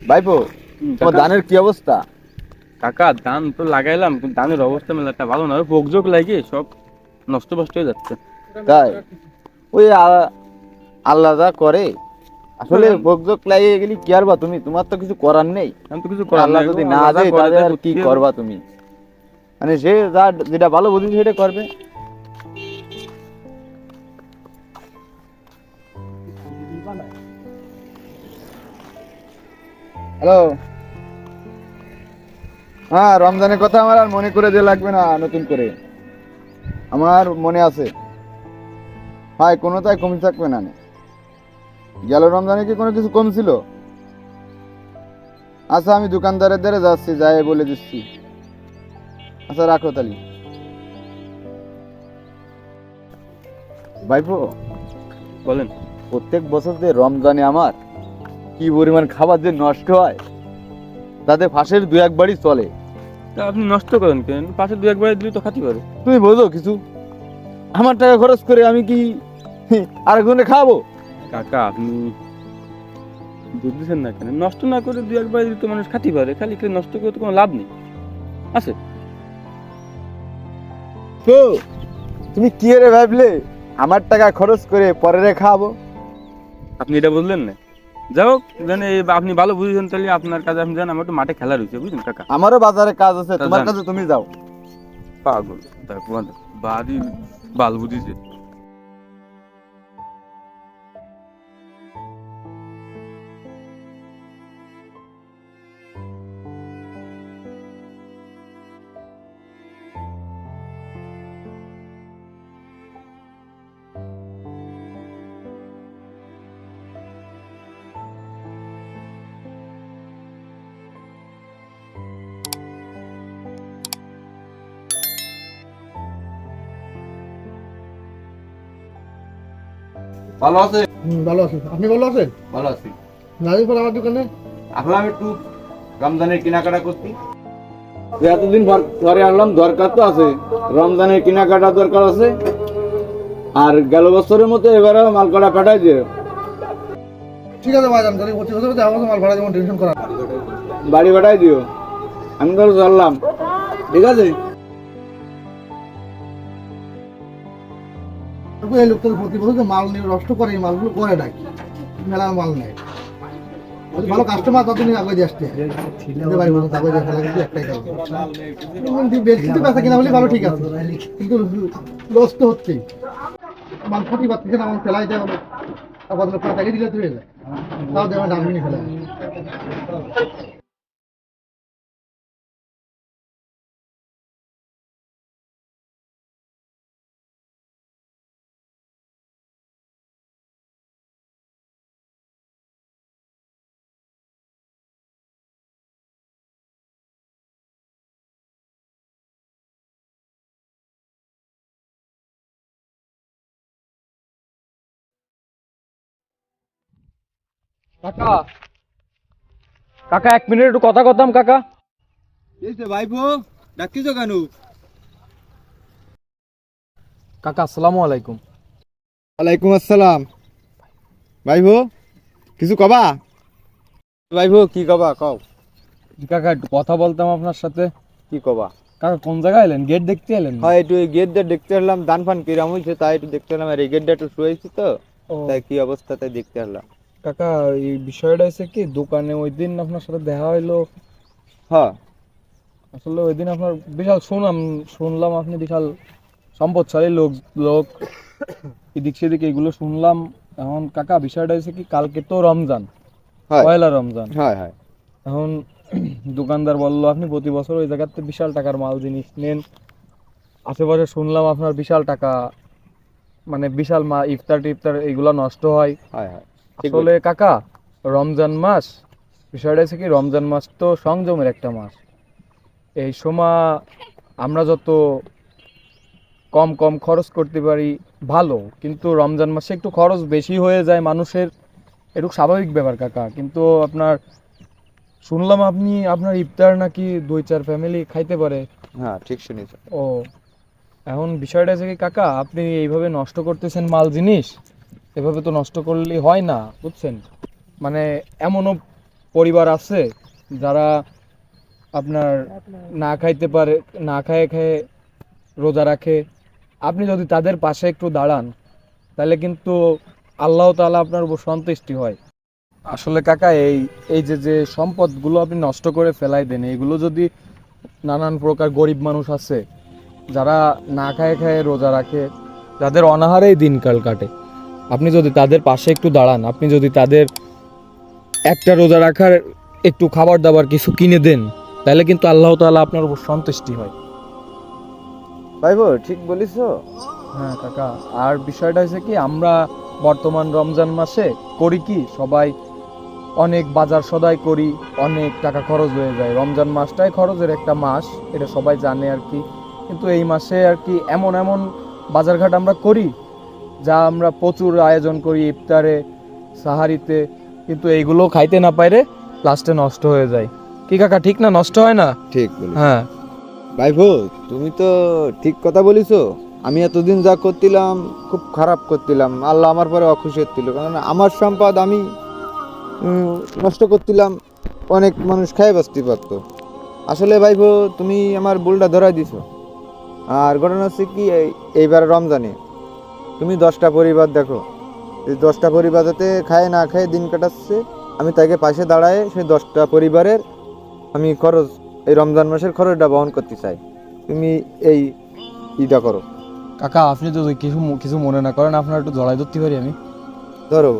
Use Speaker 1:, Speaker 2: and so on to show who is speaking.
Speaker 1: ভাইপো, তোমার
Speaker 2: কাকা
Speaker 1: ধানের কি অবস্থা?
Speaker 2: কাকা ধান তো লাগাইলাম, কিন্তু ধানের অবস্থা মেলা একটা ভালো না, পোকজোক লাগিয়ে সব নষ্ট ফষ্ট হয়ে যাচ্ছে।
Speaker 1: তাই ওই আল্লাহ যা করে, আসলে
Speaker 2: হ্যাঁ,
Speaker 1: ভোগ লাগিয়ে গেলি কি আর বা তুমি, তোমার তো কিছু করার নেই।
Speaker 2: আমি তো কিছু করার
Speaker 1: আল্লাহ
Speaker 2: নাই গো,
Speaker 1: যদি না
Speaker 2: আল্লাহ যা
Speaker 1: দেয়
Speaker 2: করে
Speaker 1: তাহলে
Speaker 2: তাই
Speaker 1: আর কি
Speaker 2: করতে হবে।
Speaker 1: করবা তুমি? মানে সে যা যেটা ভালো বুঝি সেটা করবে। হ্যালো, হ্যাঁ, রমজানের কথা আমার আর মনে করে দিয়ে লাগবে না নতুন করে, আমার মনে আছে। হয় কোনো তাই কমে থাকবে না। গেল রমজানে কি কোনো কিছু কম ছিল? আচ্ছা, আমি দোকানদারের দ্বারা যাচ্ছি, যাই বলে দিচ্ছি। আচ্ছা, রাখো তালি। ভাইপো,
Speaker 2: বলেন।
Speaker 1: প্রত্যেক বছর যে রমজানে আমার কি পরিমাণ খাবার যে নষ্ট হয়, তাতে ফাঁসের দু একবারই চলে।
Speaker 2: তা আপনি নষ্ট করেন কেন? পাশে দু একবার দিলে তো খাতি পারে।
Speaker 1: তুমি বোঝো কিছু? আমার টাকা খরচ করে আমি কি আরেকজনে খাওয়াবো?
Speaker 2: কাকা আপনি বুঝতেছেন না কেন? নষ্ট না করে দু একবার দিলে তো মানুষ খাতি পারে, খালি খালি নষ্ট করে তো কোনো লাভ নেই আছে।
Speaker 1: তো তুমি কি রে ভাবলে আমার টাকা খরচ করে পরে খাওয়াবো?
Speaker 2: আপনি এটা বললেন না? যাই হোক, জানে আপনি ভালো বুঝেছেন, তাহলে আপনার কাছে আপনি জানেন, আমার একটু মাঠে খেলা রয়েছে, বুঝলেন কাকা?
Speaker 1: আমারও বাজারে কাজ আছে,
Speaker 2: তা
Speaker 1: তোমার
Speaker 2: যান।
Speaker 1: কাছে তুমি যাও।
Speaker 2: পাগল দেখো, বাড়ি বাল বুঝিছে।
Speaker 1: ভালো আছে?
Speaker 3: ভালো আছেন? আপনি ভালো আছেন?
Speaker 1: ভালো আছি।
Speaker 3: নাজিম পর আমার দোকানে।
Speaker 1: আসলাম একটু রমজানের কেনাকাটা করতে। এতদিন পরে আনলাম, দরকার তো আছে, রমজানের কেনাকাটা দরকার আছে। আর গেল বছরের মতো এবারও মাল কটা পাঠাই দিয়ে
Speaker 3: ঠিক আছে ভাইজান, তাহলে প্রতি বছর আমাকে মাল ভাড়া যেমন টেনশন করা।
Speaker 1: বাড়ি পাঠাই দিও। আমি তো চললাম, ঠিক আছে?
Speaker 3: এই লোকটা প্রতি বছর যে মাল নিয়ে নষ্ট করে, এই মালগুলো করে নাকি মেলা মাল নেয়। যদি ভালো কাস্টমার ততদিন আগে দিয়ে আসতে বাড়ি মানুষ আগে দিয়ে ফেলা কিন্তু একটাই কাজ, বেশি তো বেচা কিনা বলে ভালো, ঠিক আছে, কিন্তু লস তো হচ্ছেই। মাল ক্ষতি পাচ্ছে না, আমার ফেলাই দেয় আর কত লোক টাকা দিলে তুই যায়, তাও দেওয়া ডাস্টবিনে ফেলা।
Speaker 2: কাকা, কাকা 1 মিনিট একটু কথা কথাম কাকা।
Speaker 1: এই যে ভাইপো, ডাকতেছো কেন?
Speaker 2: কাকা আসসালামু আলাইকুম।
Speaker 1: ওয়ালাইকুম আসসালাম। ভাইপো, কিছু কবা? ভাইপো, কি কবা কও?
Speaker 2: কাকা একটু কথা বলতাম আপনার সাথে।
Speaker 1: কি কবা?
Speaker 2: কাকা কোন জায়গায় এলেন? গেট দেখতে এলেন?
Speaker 1: হয় একটু এই গেটটা দেখতে এলাম, দান ফান কিরাম হয়েছে তাই একটু দেখতে এলাম। আর এই গেটটা একটু শুয়েছি তো,
Speaker 2: ও
Speaker 1: তাই কি অবস্থা তাই দেখতে এলাম।
Speaker 2: কাকা, এই বিষয়টা হচ্ছে কি, দোকানে ওই দিন আপনার সাথে দেখা হইলো।
Speaker 1: হ্যাঁ,
Speaker 2: আসলে ওই দিন আপনার বিশাল শুনলাম আপনি বিশাল সম্পদশালী লোক লোক এদিক সেদিক এগুলো শুনলাম। এখন কাকা বিষয়টা হচ্ছে কি, কালকে তো রমজান,
Speaker 1: হয়
Speaker 2: পয়লা রমজান।
Speaker 1: হয় হয়।
Speaker 2: এখন দোকানদার বললো আপনি প্রতি বছর ওই জায়গাতে বিশাল টাকার মাল জিনিস নেন। আশেপাশে শুনলাম আপনার বিশাল টাকা, মানে বিশাল ইফতার টিফতার এগুলো নষ্ট হয়।
Speaker 1: হয় হয়, ঠিক
Speaker 2: আসলে কাকা, রমজান মাস, বিষয়টা হচ্ছে কি, রমজান মাস তো সংযমের একটা মাস। এই সময় আমরা যত কম কম খরচ করতে পারি ভালো, কিন্তু রমজান মাসে একটু খরচ বেশি হয়ে যায় মানুষের, একটু স্বাভাবিক ব্যাপার কাকা। কিন্তু আপনার শুনলাম আপনি আপনার ইফতার নাকি 2-4 ফ্যামিলি খাইতে পারে।
Speaker 1: হ্যাঁ, ঠিক শুনেছ।
Speaker 2: ও, এখন বিষয়টা হচ্ছে কি কাকা, আপনি এইভাবে নষ্ট করতেছেন মাল জিনিস, এভাবে তো নষ্ট করলে হয় না, বুঝছেন? মানে এমনও পরিবার আছে যারা আপনার না খাইতে পারে, না খায় খায় রোজা রাখে, আপনি যদি তাদের পাশে একটু দাঁড়ান তাহলে কিন্তু আল্লাহ তাআলা আপনার উপর সন্তুষ্টি হয়। আসলে কাকা এই এই যে যে সম্পদগুলো আপনি নষ্ট করে ফেলাই দেন, এইগুলো যদি নানান প্রকার গরিব মানুষ আছে যারা না খায় খায় রোজা রাখে, যাদের অনাহারেই দিনকাল কাটে, আপনি যদি তাদের পাশে একটু দাঁড়ান, আপনি যদি তাদের একটা রোজা রাখার একটু খাবার দাবার কিছু কিনে দেন, তাহলে কিন্তু আল্লাহ তাআলা আপনার উপর সন্তুষ্টি হয়।
Speaker 1: ভাইবো ঠিক বলিছো।
Speaker 2: হ্যাঁ কাকা, আর বিষয়টা হচ্ছে কি, আমরা বর্তমান রমজান মাসে করি কি, সবাই অনেক বাজার সদাই করি, অনেক টাকা খরচ হয়ে যায়। রমজান মাসটাই খরচের একটা মাস, এটা সবাই জানে আর কি। কিন্তু এই মাসে আর কি এমন এমন বাজারঘাট আমরা করি যা আমরা প্রচুর আয়োজন করি ইফতারে, সাহারিতে, কিন্তু এইগুলো খাইতে না পাইরে লাস্টে নষ্ট হয়ে যায়। কি কাকা, ঠিক না? নষ্ট হয় না?
Speaker 1: ঠিক বলিস
Speaker 2: হ্যাঁ
Speaker 1: ভাইবো, তুমি তো ঠিক কথা বলিছো। আমি এতদিন যা করছিলাম খুব খারাপ করছিলাম, আল্লাহ আমার পরে অখুশি হচ্ছিল, কারণ আমার সম্পদ আমি নষ্ট করছিলাম, অনেক মানুষ খেয়ে বাঁচতে পারতো। আসলে ভাইবো তুমি আমার ভুলটা ধরাই দিছো। আর ঘটনা হচ্ছে কি, এইবার রমজানে তুমি 10টা পরিবার দেখো, এই 10টা পরিবার যাতে খায় না খায় দিন কাটাচ্ছে, আমি তাকে পাশে দাঁড়ায় সেই 10টা পরিবারের আমি খরচ, এই রমজান মাসের খরচটা বহন করতে চাই। তুমি এই ইটা করো।
Speaker 2: কাকা, আপনি যদি কিছু কিছু মনে না করেন, আপনার একটু জড়াই ধরতে পারি আমি?
Speaker 1: ধরো